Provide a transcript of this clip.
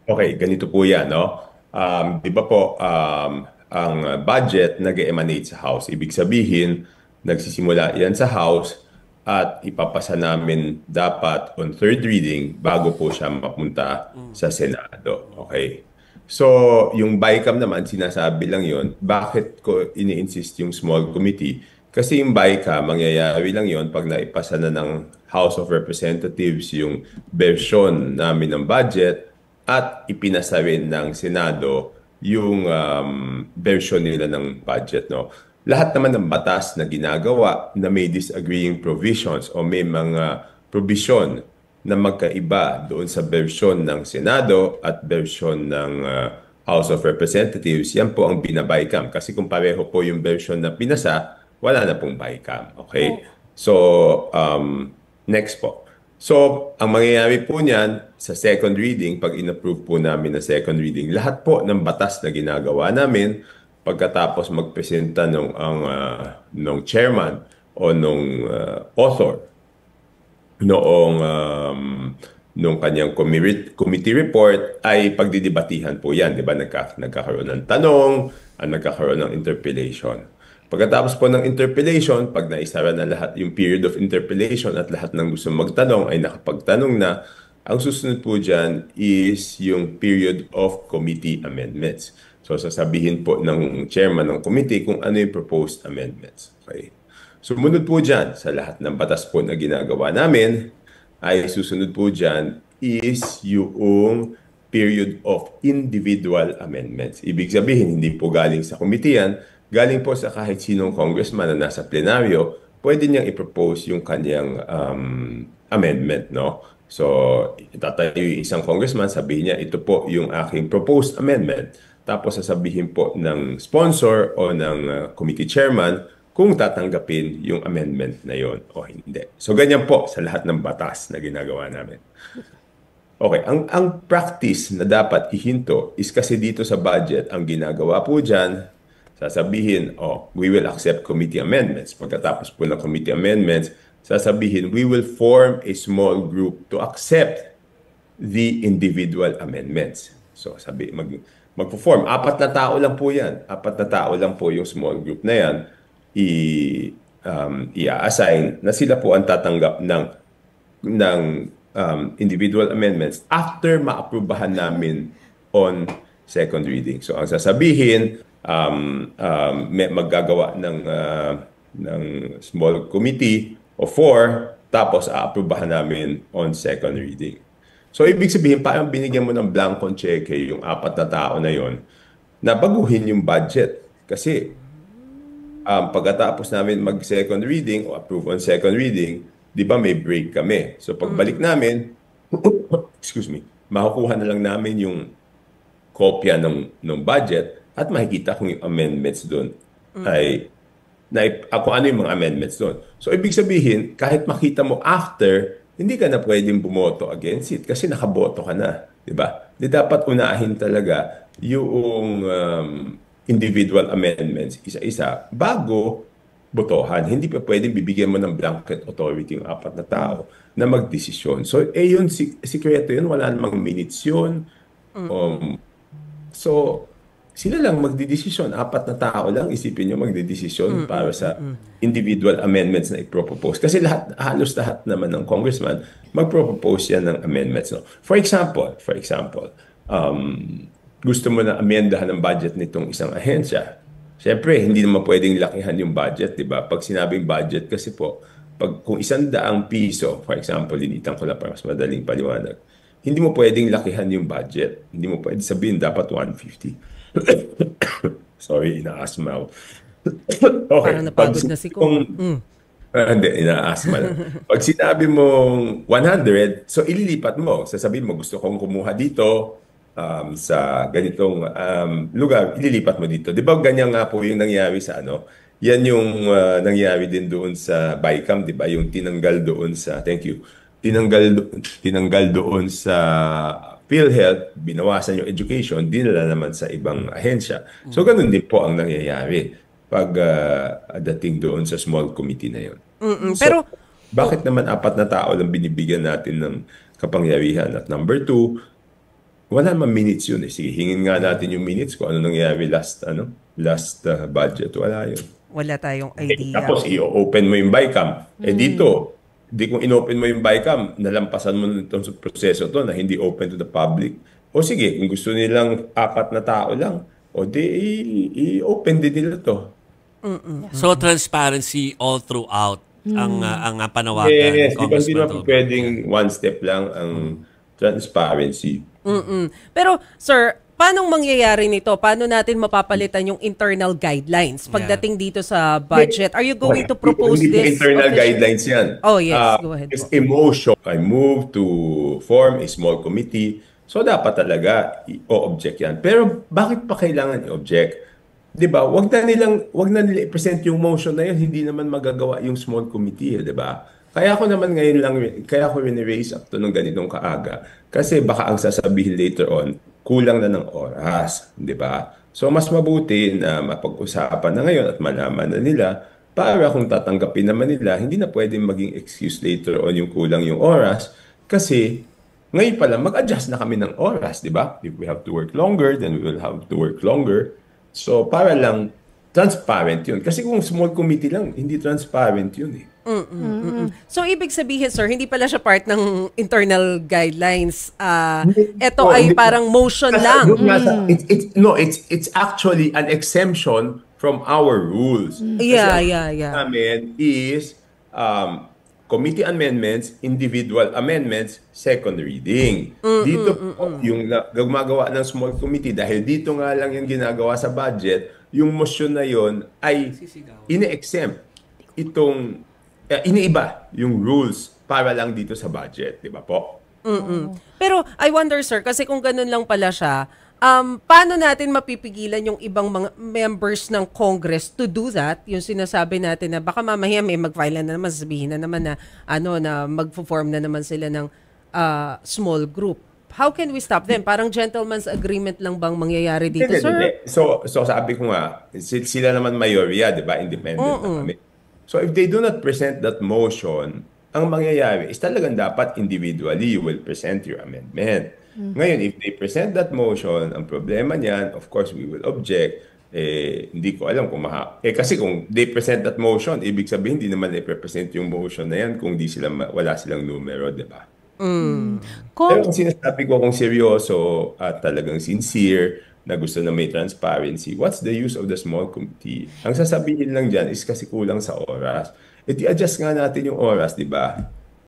Okay, ganito po yan, no? Di ba po, ang budget nag-emanate sa House. Ibig sabihin, nagsisimula yan sa House at ipapasa namin dapat on third reading bago po siya mapunta sa Senado. Okay? So, yung BICAM naman, sinasabi lang yon. Bakit ko ini-insist yung small committee? Kasi yung BICAM, mangyayari lang yon pag naipasa na ng House of Representatives yung version namin ng budget at ipinasa rin ng Senado yung version nila ng budget. No? Lahat naman ng batas na ginagawa na may disagreeing provisions o may mga provision na magkaiba doon sa version ng Senado at version ng House of Representatives, yan po ang binabaycam. Kasi kung pareho po yung version na pinasa, wala na pong bycam. Okay? So, next po. So, ang mangyayari po niyan sa second reading, pag in-approve po namin na second reading, lahat po ng batas na ginagawa namin, pagkatapos magpresenta nung chairman o nung author nung kanyang committee report ay pagdidebatihan po yan. Di ba? Nagkakaroon ng tanong, nagkakaroon ng interpellation. Pagkatapos po ng interpellation, pag naisara na lahat yung period of interpellation at lahat ng gusto magtanong ay nakapagtanong na, ang susunod po dyan is yung period of committee amendments. So sasabihin po ng chairman ng committee kung ano yung proposed amendments. Okay. Sumunod po dyan sa lahat ng batas po na ginagawa namin, ay susunod po dyan is yung period of individual amendments. Ibig sabihin, hindi po galing sa committee yan, galing po sa kahit sinong congressman na nasa plenaryo, pwede niyang i-propose yung kanyang amendment, no? So, itatayo yung isang congressman, sabihin niya, ito po yung aking proposed amendment. Tapos sasabihin po ng sponsor o ng committee chairman kung tatanggapin yung amendment na yon o hindi. So, ganyan po sa lahat ng batas na ginagawa namin. Okay, ang practice na dapat ihinto is kasi dito sa budget, ang ginagawa po dyan, sasabihin, we will accept committee amendments. Pagkatapos po ng committee amendments, sasabihin, we will form a small group to accept the individual amendments. So, magpo-form. 4 na tao lang po yan. 4 na tao lang po yung small group na yan. I-assign na sila po ang tatanggap ng individual amendments after maaprubahan namin on second reading. So, ang sasabihin, maggagawa ng small committee of 4, tapos aaprubahan namin on second reading. So, ibig sabihin, parang binigyan mo ng blankong cheque yung 4 na tao na yon na baguhin yung budget. Kasi, pagkatapos namin mag-second reading o approve on second reading, di ba may break kami. So, pagbalik namin, excuse me, makukuha na lang namin yung kopya ng budget at makikita kung yung amendments doon ay kung ano yung mga amendments doon. So, ibig sabihin, kahit makita mo after, hindi ka na pwedeng bumoto against it kasi nakaboto ka na. Di ba? Di dapat unahin talaga yung individual amendments isa-isa bago botohan. Hindi pa pwedeng bibigyan mo ng blanket authority yung 4 na tao na magdesisyon. So, yun, sikreto yun. Wala namang minutes yun. So, sila lang magdidesisyon. 4 na tao lang, isipin nyo magdidesisyon para sa individual amendments na ipropose. Kasi halos lahat naman ng congressman, magpropose yan ng amendments. No? For example, gusto mo na amendahan ng budget nitong isang ahensya. Siyempre, hindi naman pwedeng lakihan yung budget, di ba? Pag sinabing budget kasi po, kung 100 piso, for example, linitan ko lang para mas madaling paliwanag, hindi mo pwedeng lakihan yung budget. Hindi mo pwedeng sabihin dapat 150. Sorry, ina-asthma ako. Okay. Parang napagod na si Kong. Hindi, ina-asthma lang. Pag sinabi mong 100, so ililipat mo. Sasabihin mo, gusto kong kumuha dito sa ganitong lugar, ililipat mo dito. Di ba ganyan nga po yung nangyari sa ano? Yan yung nangyari din doon sa BICAM, di ba? Yung tinanggal doon sa, thank you, tinanggal doon sa PhilHealth, binawasan yung education, dinala naman sa ibang ahensya. So, ganun din po ang nangyayari pag dating doon sa small committee na yun. So, Pero, bakit naman 4 na tao lang binibigyan natin ng kapangyarihan? At number 2, wala naman minutes yun eh. Sige, hingin nga natin yung minutes kung ano nangyari last budget. Wala yun. Wala tayong Eh, idea. tapos i-open mo yung BICAM. Eh dito, di kung inopen mo yung BICAM, nalampasan mo na itong proseso to na hindi open to the public. O sige, kung gusto nilang 4 na tao lang, o di i-open din nila to. So transparency all throughout ang panawagan Yes, ni di ba hindi Congressman naman Tobin. pwedeng one step lang ang transparency. Pero sir, paano mangyayari nito? Paano natin mapapalitan yung internal guidelines pagdating dito sa budget? Are you going to propose Hindi pa this? internal officially? guidelines yan. Oh, yes. Go ahead It's po. a motion. I move to form a small committee. So dapat talaga i-object yan. Pero bakit pa kailangan i-object? 'Di ba? Wag na nila i-present yung motion na yun, hindi naman magagawa yung small committee, 'di ba? Kaya ako naman ngayon lang, kaya ako rin-raise up to ng ganitong kaaga. Kasi baka ang sasabihin later on, kulang na ng oras, 'di ba? So mas mabuti na mapag-usapan na ngayon at malaman na nila para kung tatanggapin naman nila, hindi na pwedeng maging excuse later on yung kulang yung oras kasi ngayon pa lang mag-adjust na kami ng oras, 'di ba? If we have to work longer, then we will have to work longer. So para lang transparent 'yun. Kasi kung small committee lang, hindi transparent 'yun eh. So, ibig sabihin, sir, hindi pala siya part ng internal guidelines. Ito Oh, ay hindi- parang motion Nasa- lang. doon nasa- no, it's actually an exemption from our rules. Yeah, Kasi yeah. ang namin is committee amendments, individual amendments, second reading. Dito po, yung gumagawa ng small committee, dahil dito nga lang yung ginagawa sa budget, yung motion na yon ay ine-exempt itong, iniiba yung rules para lang dito sa budget, di ba po? Pero I wonder, sir, kasi kung ganun lang pala siya, paano natin mapipigilan yung ibang mga members ng Congress to do that? Yung sinasabi natin na baka mamaya may mag-file na naman, sabihin na naman na na mag-form na naman sila ng small group. How can we stop them? Parang gentleman's agreement lang bang mangyayari dito, Hindi, sir? hindi. So sabi ko nga, sila naman mayorya, di ba? Independent na kami. So if they do not present that motion, ang mangyayari is talagang dapat individually you will present your amendment. Ngayon, if they present that motion, ang problema niyan, of course, we will object. Hindi ko alam kung kasi kung they present that motion, ibig sabihin, hindi naman i-present yung motion na yan kung wala silang numero, di ba? Pero kung sinasabi ko kung seryoso at talagang sincere na gusto na may transparency, what's the use of the small committee? Ang sasabihin lang dyan is kasi kulang sa oras. I-adjust nga natin yung oras, di ba?